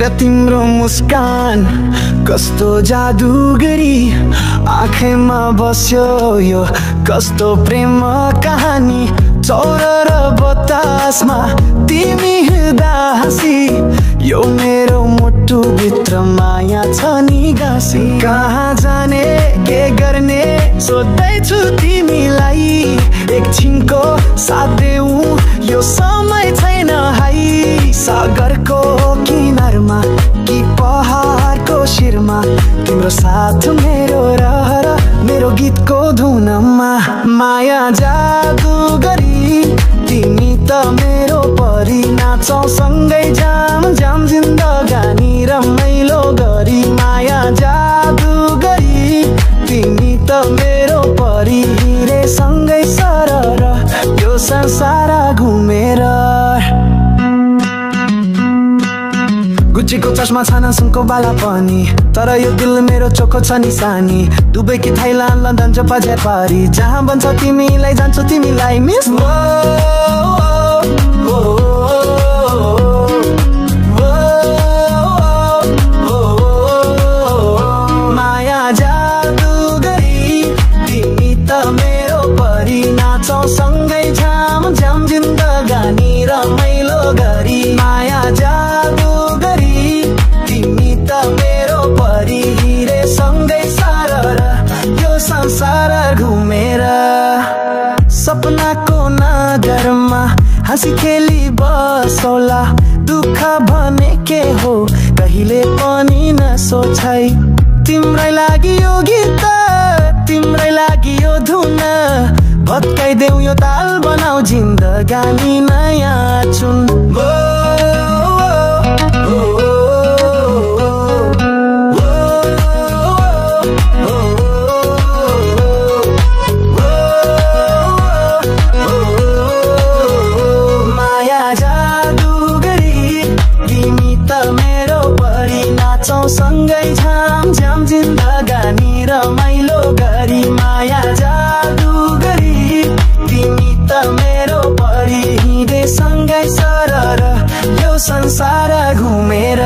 र तिम्रो मुस्कान कस्तो जादुगरी आँखैमा बस्यो यो कस्तो प्रेम कहानी चौर र बतासमा तिमी हिँड्दा हाँसी यो मेरो मुटु भित्र माया छ नि गाँसी कहाँ जाने के गर्ने सोध्दैछु तिमीलाई एकछिनको साथ देऊ यो समय छैन हाई सागरको किनारमा कि पहाडको शिरमा तिम्रो साथ मेरो रहर मेरो गीतको धुनमा माया जादु गरी तिमी त मेरो परी नाचौँ सँगै जाम जाम जिन्दगानी रमाइलो गरी माया जादु गरी तिमी त मेरो परी हिँडे सँगै सरर यो संसार घुमेर गुच्चीको चस्मा छाना सुनको बाला पनि तर यो दिल मेरो चोखो छ निशानी दुबई कि थाइल्यान्ड लन्डन जापान जापारी जहाँ बन्छ तिमीलाई जान्छु तिमीलाई मिस माया जादु गरी तिमी त मेरो परी नाचौँ सँगै झाम झाम जिन्दगानी रमाइलो गरी माया जादु तिमी त मेरो परी हिँडे सँगै सरर यो संसार घुमेर सपनाको नगरमा हाँसी खेली बसौला दुःख भने के हो कहिले पनि नसोचै तिम्रै लागि यो गीत तिम्रै लागि यो धुन भत्काइदेऊ यो ताल बनाऊ जिन्दगानी नयाँ चुन सँगै झाम झाम जिन्दगानी रमाइलो गरी माया जादु गरी तिमी त मेरो परी हिँडे सँगै सरर यो संसार घुमेर